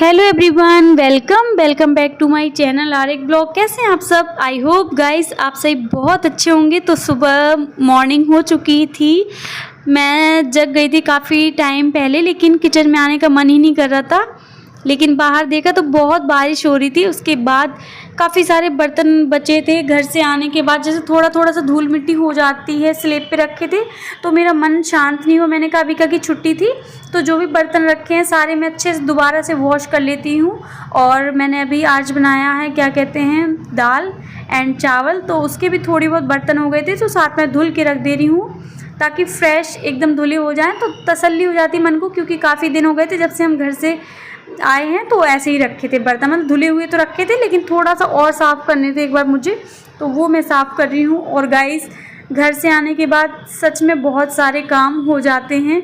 Hello everyone, welcome back to my channel Aarik blog. कैसे हैं आप सब? आई होप गाइस आप सभी बहुत अच्छे होंगे। तो सुबह मॉर्निंग हो चुकी थी, मैं जग गई थी काफ़ी टाइम पहले, लेकिन किचन में आने का मन ही नहीं कर रहा था। लेकिन बाहर देखा तो बहुत बारिश हो रही थी। उसके बाद काफ़ी सारे बर्तन बचे थे घर से आने के बाद, जैसे थोड़ा थोड़ा सा धूल मिट्टी हो जाती है, स्लेब पे रखे थे तो मेरा मन शांत नहीं हुआ। मैंने कहा अभी की छुट्टी थी तो जो भी बर्तन रखे हैं सारे मैं अच्छे से दोबारा से वॉश कर लेती हूँ। और मैंने अभी आज बनाया है क्या कहते हैं, दाल एंड चावल, तो उसके भी थोड़ी बहुत बर्तन हो गए थे तो साथ में धुल के रख दे रही हूँ ताकि फ्रेश एकदम धुले हो जाएं, तो तसल्ली हो जाती मन को। क्योंकि काफ़ी दिन हो गए थे जब से हम घर से आए हैं, तो ऐसे ही रखे थे बर्तन, मतलब धुले हुए तो रखे थे लेकिन थोड़ा सा और साफ़ करने थे एक बार मुझे, तो वो मैं साफ़ कर रही हूँ। और गाइस घर से आने के बाद सच में बहुत सारे काम हो जाते हैं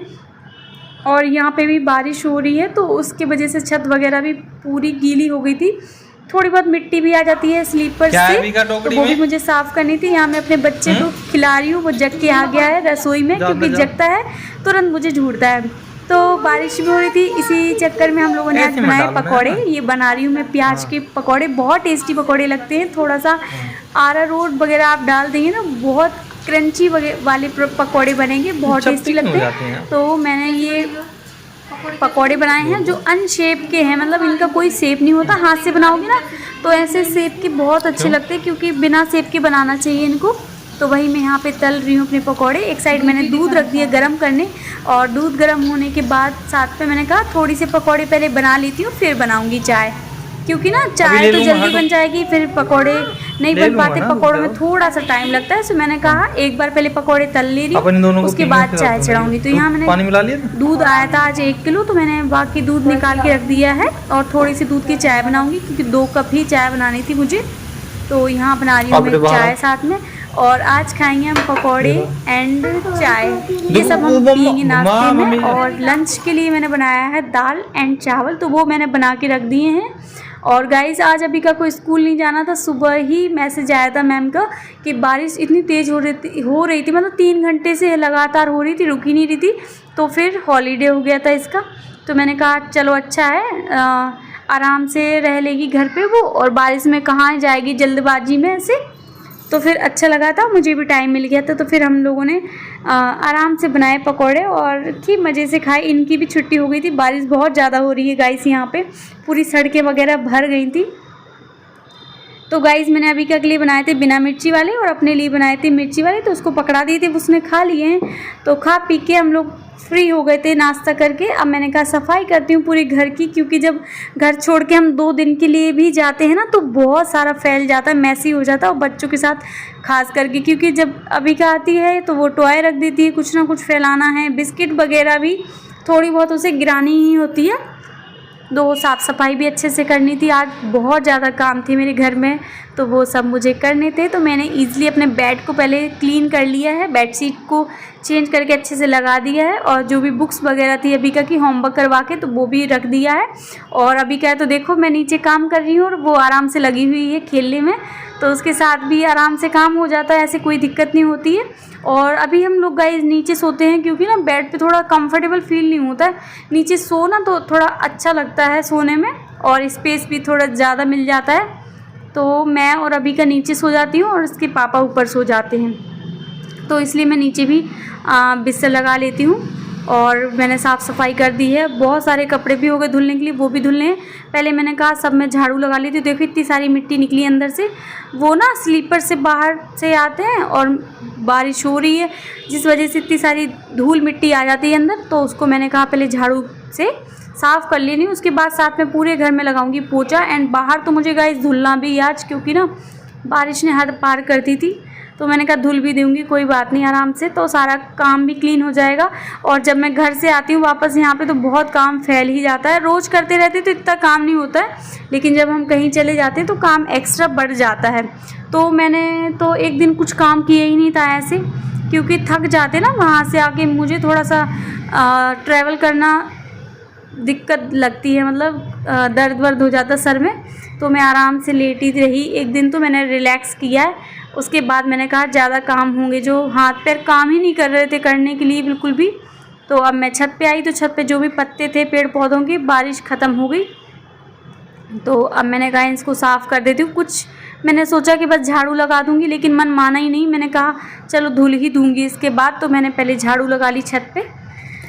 और यहाँ पे भी बारिश हो रही है तो उसकी वजह से छत वगैरह भी पूरी गीली हो गई थी, थोड़ी बहुत मिट्टी भी आ जाती है स्लीपर से, तो वो भी मुझे साफ़ करनी थी। यहाँ मैं अपने बच्चे को खिला रही हूँ, वो जग के आ गया है रसोई में, क्योंकि जगता है तुरंत मुझे झूठता है। तो बारिश भी हो रही थी, इसी चक्कर में हम लोगों ने आज बनाए पकौड़े। ये बना रही हूँ मैं प्याज के पकौड़े, बहुत टेस्टी पकौड़े लगते हैं। थोड़ा सा अरारोट वगैरह आप डाल देंगे ना, बहुत क्रंची वाले पकौड़े बनेंगे, बहुत टेस्टी लगते हैं। तो मैंने ये पकौड़े बनाए हैं जो अनशेप के हैं, मतलब इनका कोई शेप नहीं होता। हाथ से बनाओगे ना तो ऐसे शेप के बहुत अच्छे लगते हैं, क्योंकि बिना शेप के बनाना चाहिए इनको। तो वही मैं यहाँ पे तल रही हूँ अपने पकौड़े। एक साइड मैंने दूध रख दिया गरम करने, और दूध गरम होने के बाद साथ में मैंने कहा थोड़ी सी पकौड़े पहले बना लेती हूँ, फिर बनाऊँगी चाय, क्योंकि ना चाय तो जल्दी बन जाएगी, फिर पकौड़े नहीं बन पाते, पकौड़ों में थोड़ा सा टाइम लगता है। तो मैंने कहा एक बार पहले पकौड़े तल ले रही हूँ, उसके बाद चाय चढ़ाऊंगी। तो यहाँ मैंने पानी मिला लिया, दूध आया था आज 1 किलो, तो मैंने बाकी दूध निकाल के रख दिया है और थोड़ी सी दूध की चाय बनाऊंगी, क्योंकि 2 कप ही चाय बनानी थी मुझे। तो यहाँ बना रही हूँ मैं चाय साथ में, और आज खाएंगे हम पकौड़े एंड चाय, ये सब हम पियेंगे नाश्ते में। और लंच के लिए मैंने बनाया है दाल एंड चावल, तो वो मैंने बना के रख दिए हैं। और गाइस आज अभी का कोई स्कूल नहीं जाना था, सुबह ही मैसेज आया था मैम का कि बारिश इतनी तेज़ हो रही थी, मतलब 3 घंटे से लगातार हो रही थी, रुक ही नहीं रही थी, तो फिर हॉलीडे हो गया था इसका। तो मैंने कहा चलो अच्छा है, आराम से रह लेगी घर पे वो, और बारिश में कहाँ जाएगी जल्दबाजी में ऐसे, तो फिर अच्छा लगा था, मुझे भी टाइम मिल गया था। तो फिर हम लोगों ने आराम से बनाए पकौड़े और की मज़े से खाए। इनकी भी छुट्टी हो गई थी, बारिश बहुत ज़्यादा हो रही है गाइस, यहाँ पे पूरी सड़कें वगैरह भर गई थी। तो गाइस मैंने अभी के लिए बनाए थे बिना मिर्ची वाले, और अपने लिए बनाए थे मिर्ची वाले, तो उसको पकड़ा दिए थे, उसने खा लिए हैं। तो खा पी के हम लोग फ्री हो गए थे नाश्ता करके। अब मैंने कहा सफाई करती हूँ पूरे घर की, क्योंकि जब घर छोड़ के हम 2 दिन के लिए भी जाते हैं ना तो बहुत सारा फैल जाता है, मैसी हो जाता है, और बच्चों के साथ खास करके, क्योंकि जब अभी का आती है तो वो टॉय रख देती है, कुछ ना कुछ फैलाना है, बिस्किट वगैरह भी थोड़ी बहुत उसे गिरानी ही होती है। दो साफ़ सफाई भी अच्छे से करनी थी, आज बहुत ज़्यादा काम थे मेरे घर में, तो वो सब मुझे करने थे। तो मैंने ईज़िली अपने बेड को पहले क्लीन कर लिया है, बेडशीट को चेंज करके अच्छे से लगा दिया है, और जो भी बुक्स वगैरह थी अभी का की होमवर्क करवा के, तो वो भी रख दिया है। और अभी क्या है, तो देखो मैं नीचे काम कर रही हूँ और वो आराम से लगी हुई है खेलने में, तो उसके साथ भी आराम से काम हो जाता है, ऐसे कोई दिक्कत नहीं होती है। और अभी हम लोग गाइस नीचे सोते हैं, क्योंकि ना बेड पे थोड़ा कंफर्टेबल फील नहीं होता है, नीचे सोना तो थोड़ा अच्छा लगता है सोने में, और स्पेस भी थोड़ा ज़्यादा मिल जाता है। तो मैं और अभी का नीचे सो जाती हूँ और उसके पापा ऊपर सो जाते हैं, तो इसलिए मैं नीचे भी बिस्तर लगा लेती हूँ। और मैंने साफ़ सफाई कर दी है, बहुत सारे कपड़े भी हो गए धुलने के लिए, वो भी धुलने हैं। पहले मैंने कहा सब मैं झाड़ू लगा लेती हूँ, देखो इतनी सारी मिट्टी निकली अंदर से, वो ना स्लीपर से बाहर से आते हैं और बारिश हो रही है जिस वजह से इतनी सारी धूल मिट्टी आ जाती है अंदर, तो उसको मैंने कहा पहले झाड़ू से साफ़ कर लेनी, उसके बाद साथ में पूरे घर में लगाऊंगी पोछा। एंड बाहर तो मुझे गाइस धुलना भी आज, क्योंकि ना बारिश ने हद पार कर दी थी, तो मैंने कहा धुल भी दूँगी, कोई बात नहीं आराम से, तो सारा काम भी क्लीन हो जाएगा। और जब मैं घर से आती हूँ वापस यहाँ पे तो बहुत काम फैल ही जाता है, रोज़ करते रहते तो इतना काम नहीं होता है, लेकिन जब हम कहीं चले जाते हैं तो काम एक्स्ट्रा बढ़ जाता है। तो मैंने तो एक दिन कुछ काम किया ही नहीं था ऐसे, क्योंकि थक जाते ना वहाँ से आके, मुझे थोड़ा सा ट्रैवल करना दिक्कत लगती है, मतलब दर्द वर्द हो जाता सर में, तो मैं आराम से लेटी रही। एक दिन तो मैंने रिलैक्स किया है, उसके बाद मैंने कहा ज़्यादा काम होंगे, जो हाथ पैर काम ही नहीं कर रहे थे करने के लिए बिल्कुल भी। तो अब मैं छत पे आई, तो छत पे जो भी पत्ते थे पेड़ पौधों के, बारिश ख़त्म हो गई, तो अब मैंने कहा इसको साफ़ कर देती हूँ। कुछ मैंने सोचा कि बस झाड़ू लगा दूँगी, लेकिन मन माना ही नहीं। मैंने कहा चलो धुल ही दूँगी इसके बाद। तो मैंने पहले झाड़ू लगा ली छत पे,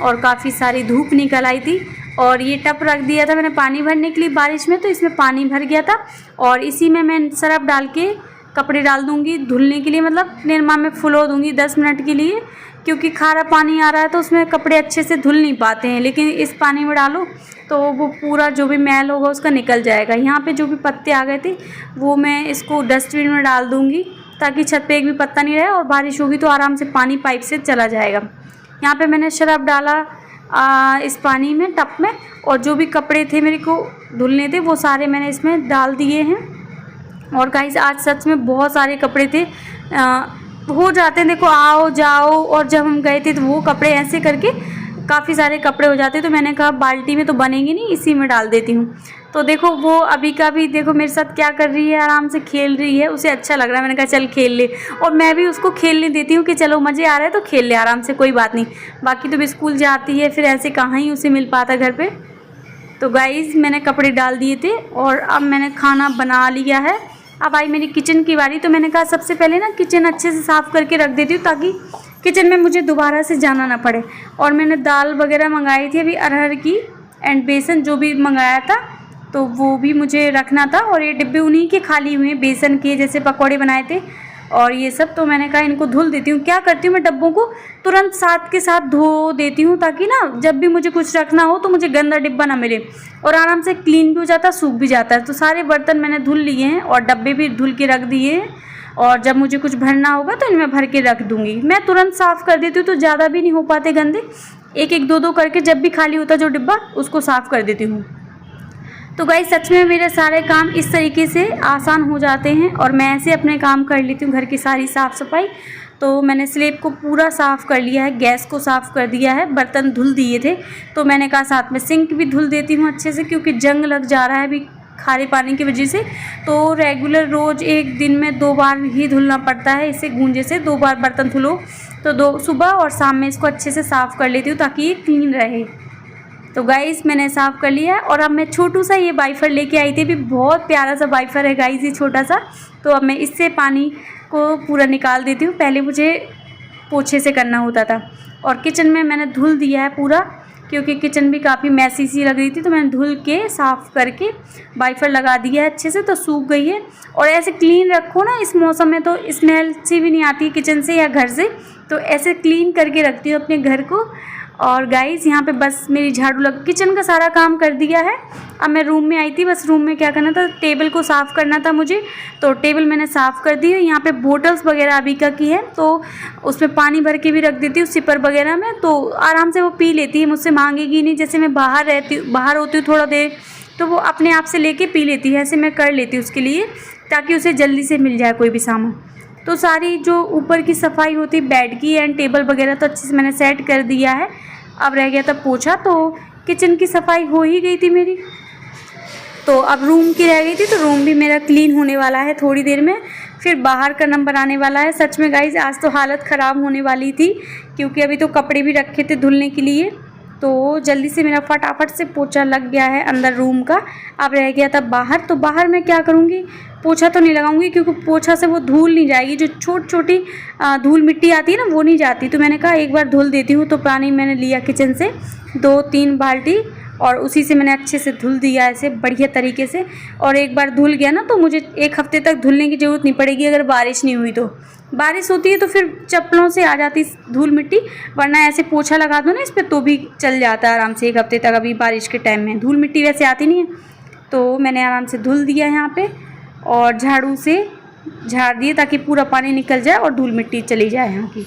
और काफ़ी सारी धूप निकल आई थी। और ये टब रख दिया था मैंने पानी भरने के लिए बारिश में, तो इसमें पानी भर गया था। और इसी में मैं सरफ डाल के कपड़े डाल दूँगी धुलने के लिए, मतलब निरमा में फुलो दूँगी 10 मिनट के लिए, क्योंकि खारा पानी आ रहा है तो उसमें कपड़े अच्छे से धुल नहीं पाते हैं। लेकिन इस पानी में डालो तो वो पूरा जो भी मैल होगा उसका निकल जाएगा। यहाँ पे जो भी पत्ते आ गए थे वो मैं इसको डस्टबिन में डाल दूँगी, ताकि छत पे एक भी पत्ता नहीं रहे, और बारिश होगी तो आराम से पानी पाइप से चला जाएगा। यहाँ पे मैंने सरफ डाला इस पानी में, टब में, और जो भी कपड़े थे मेरे को धुलने थे वो सारे मैंने इसमें डाल दिए हैं। और गाइस आज सच में बहुत सारे कपड़े थे, हो जाते हैं देखो आओ जाओ, और जब हम गए थे तो वो कपड़े ऐसे करके काफ़ी सारे कपड़े हो जाते, तो मैंने कहा बाल्टी में तो बनेंगे नहीं, इसी में डाल देती हूँ। तो देखो वो अभी का भी देखो मेरे साथ क्या कर रही है, आराम से खेल रही है, उसे अच्छा लग रहा है। मैंने कहा चल खेल ले, और मैं भी उसको खेलने देती हूँ कि चलो मज़े आ रहे हैं तो खेल ले आराम से, कोई बात नहीं। बाकी तो भी स्कूल जाती है, फिर ऐसे कहाँ ही उसे मिल पाता घर पर। तो गाइज़ मैंने कपड़े डाल दिए थे और अब मैंने खाना बना लिया है। अब आई मेरी किचन की बारी, तो मैंने कहा सबसे पहले ना किचन अच्छे से साफ़ करके रख देती हूँ, ताकि किचन में मुझे दोबारा से जाना ना पड़े। और मैंने दाल वगैरह मंगाई थी अभी अरहर की, एंड बेसन जो भी मंगाया था तो वो भी मुझे रखना था। और ये डिब्बे उन्हीं के खाली हुए हैं, बेसन के जैसे पकौड़े बनाए थे और ये सब। तो मैंने कहा इनको धुल देती हूँ। क्या करती हूँ मैं डब्बों को तुरंत साथ के साथ धो देती हूँ, ताकि ना जब भी मुझे कुछ रखना हो तो मुझे गंदा डिब्बा ना मिले, और आराम से क्लीन भी हो जाता है, सूख भी जाता है। तो सारे बर्तन मैंने धुल लिए हैं और डब्बे भी धुल के रख दिए हैं, और जब मुझे कुछ भरना होगा तो इनमें भर के रख दूँगी। मैं तुरंत साफ़ कर देती हूँ, तो ज़्यादा भी नहीं हो पाते गंदे, एक एक दो दो करके जब भी खाली होता जो डिब्बा उसको साफ़ कर देती हूँ। तो गाइस सच में मेरे सारे काम इस तरीके से आसान हो जाते हैं, और मैं ऐसे अपने काम कर लेती हूँ, घर की सारी साफ़ सफाई। तो मैंने स्लेब को पूरा साफ़ कर लिया है, गैस को साफ़ कर दिया है, बर्तन धुल दिए थे। तो मैंने कहा साथ में सिंक भी धुल देती हूँ अच्छे से, क्योंकि जंग लग जा रहा है अभी खारे पानी की वजह से। तो रेगुलर रोज़ एक दिन में 2 बार ही धुलना पड़ता है, इसे गूंजे से 2 बार बर्तन धुलो। तो 2 सुबह और शाम में इसको अच्छे से साफ़ कर लेती हूँ, ताकि ये क्लीन रहे। तो गाइस मैंने साफ़ कर लिया है, और अब मैं छोटू सा ये वाइफर लेके आई थी, भी बहुत प्यारा सा वाइफर है गाइस ये छोटा सा। तो अब मैं इससे पानी को पूरा निकाल देती हूँ, पहले मुझे पोछे से करना होता था। और किचन में मैंने धुल दिया है पूरा, क्योंकि किचन भी काफ़ी मैसी सी लग रही थी, तो मैंने धुल के साफ़ करके वाइफर लगा दिया है अच्छे से, तो सूख गई है। और ऐसे क्लीन रखो ना इस मौसम में, तो स्मेल सी भी नहीं आती किचन से या घर से, तो ऐसे क्लीन करके रखती हूँ अपने घर को। और गाइस यहाँ पे बस मेरी झाड़ू लग, किचन का सारा काम कर दिया है। अब मैं रूम में आई थी, बस रूम में क्या करना था, टेबल को साफ़ करना था मुझे, तो टेबल मैंने साफ़ कर दी है। यहाँ पे बोटल्स वगैरह अभी का की है, तो उसमें पानी भर के भी रख देती हूँ सिपर वगैरह में, तो आराम से वो पी लेती है, मुझसे मांगेगी नहीं। जैसे मैं बाहर होती हूँ थोड़ा देर, तो वो अपने आप से लेके पी लेती है, ऐसे मैं कर लेती हूँ उसके लिए, ताकि उसे जल्दी से मिल जाए कोई भी सामान। तो सारी जो ऊपर की सफाई होती है बेड की एंड टेबल वगैरह तो अच्छे से मैंने सेट कर दिया है। अब रह गया था पोछा, तो किचन की सफाई हो ही गई थी मेरी। तो अब रूम की रह गई थी, तो रूम भी मेरा क्लीन होने वाला है थोड़ी देर में। फिर बाहर का नंबर आने वाला है। सच में गाइज आज तो हालत ख़राब होने वाली थी, क्योंकि अभी तो कपड़े भी रखे थे धुलने के लिए। तो जल्दी से मेरा फटाफट से पोछा लग गया है अंदर रूम का। अब रह गया था बाहर, तो बाहर मैं क्या करूँगी, पोछा तो नहीं लगाऊंगी, क्योंकि पोछा से वो धूल नहीं जाएगी, जो छोटी छोटी धूल मिट्टी आती है ना वो नहीं जाती। तो मैंने कहा एक बार धुल देती हूँ। तो पानी मैंने लिया किचन से 2-3 बाल्टी, और उसी से मैंने अच्छे से धुल दिया ऐसे बढ़िया तरीके से। और एक बार धुल गया ना तो मुझे 1 हफ्ते तक धुलने की ज़रूरत नहीं पड़ेगी, अगर बारिश नहीं हुई तो। बारिश होती है तो फिर चप्पलों से आ जाती धूल मिट्टी, वरना ऐसे पोछा लगा दो ना इस पर तो भी चल जाता है आराम से 1 हफ्ते तक। अभी बारिश के टाइम में धूल मिट्टी वैसे आती नहीं है, तो मैंने आराम से धुल दिया यहाँ पे, और झाड़ू से झाड़ दिए ताकि पूरा पानी निकल जाए और धूल मिट्टी चली जाए यहाँ की।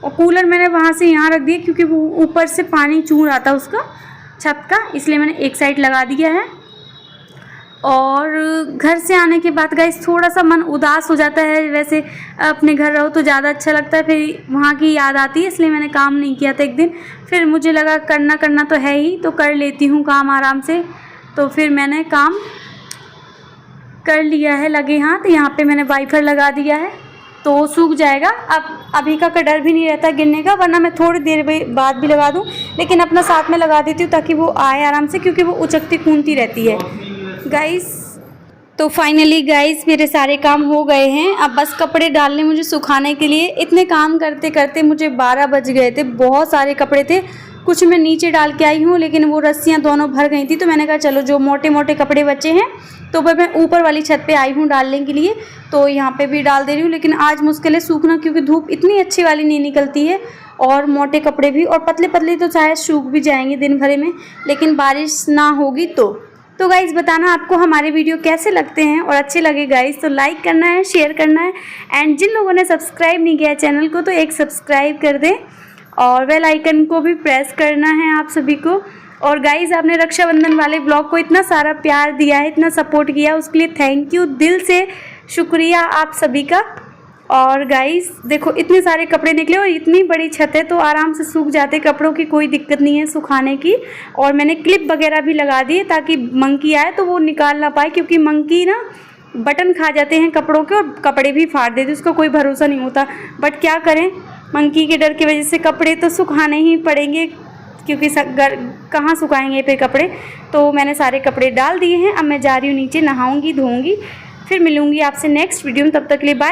और कूलर मैंने वहाँ से यहाँ रख दिया, क्योंकि वो ऊपर से पानी चूर आता उसका छत का, इसलिए मैंने एक साइड लगा दिया है। और घर से आने के बाद गाइस थोड़ा सा मन उदास हो जाता है, वैसे अपने घर रहो तो ज़्यादा अच्छा लगता है, फिर वहाँ की याद आती है, इसलिए मैंने काम नहीं किया था एक दिन। फिर मुझे लगा करना तो है ही, तो कर लेती हूँ काम आराम से। तो फिर मैंने काम कर लिया है लगे हाथ। यहाँ पे मैंने वाइफर लगा दिया है, तो सूख जाएगा। अब अभी का डर भी नहीं रहता गिरने का, वरना मैं थोड़ी देर बाद भी लगा दूँ, लेकिन अपना साथ में लगा देती हूँ ताकि वो आए आराम से, क्योंकि वो उचकती कूदती रहती है। गाइस तो फाइनली गाइस मेरे सारे काम हो गए हैं। अब बस कपड़े डालने मुझे सुखाने के लिए। इतने काम करते करते मुझे 12 बज गए थे। बहुत सारे कपड़े थे, कुछ मैं नीचे डाल के आई हूँ लेकिन वो रस्सियाँ दोनों भर गई थी। तो मैंने कहा चलो जो मोटे मोटे कपड़े बचे हैं तो वह मैं ऊपर वाली छत पे आई हूँ डालने के लिए, तो यहाँ पे भी डाल दे रही हूँ। लेकिन आज मुश्किल है सूखना, क्योंकि धूप इतनी अच्छी वाली नहीं निकलती है और मोटे कपड़े भी, और पतले पतले तो शायद सूख भी जाएंगे दिन भर में, लेकिन बारिश ना होगी तो गाइज़ बताना आपको हमारे वीडियो कैसे लगते हैं, और अच्छे लगे गाइज़ तो लाइक करना है, शेयर करना है, एंड जिन लोगों ने सब्सक्राइब नहीं किया चैनल को तो एक सब्सक्राइब कर दें और बेल आइकन को भी प्रेस करना है आप सभी को। और गाइज़ आपने रक्षाबंधन वाले ब्लॉग को इतना सारा प्यार दिया है, इतना सपोर्ट किया, उसके लिए थैंक यू, दिल से शुक्रिया आप सभी का। और गाइज़ देखो इतने सारे कपड़े निकले और इतनी बड़ी छत है तो आराम से सूख जाते कपड़ों की, कोई दिक्कत नहीं है सुखाने की। और मैंने क्लिप वगैरह भी लगा दी है ताकि मंकी आए तो वो निकाल ना पाए, क्योंकि मंकी ना बटन खा जाते हैं कपड़ों के और कपड़े भी फाड़ देते, उसका कोई भरोसा नहीं होता। बट क्या करें, मंकी के डर की वजह से कपड़े तो सुखाने ही पड़ेंगे, क्योंकि कहाँ सुखाएंगे फिर कपड़े। तो मैंने सारे कपड़े डाल दिए हैं। अब मैं जा रही हूँ नीचे, नहाऊँगी धोऊँगी, फिर मिलूँगी आपसे नेक्स्ट वीडियो में। तब तक के लिए बाय।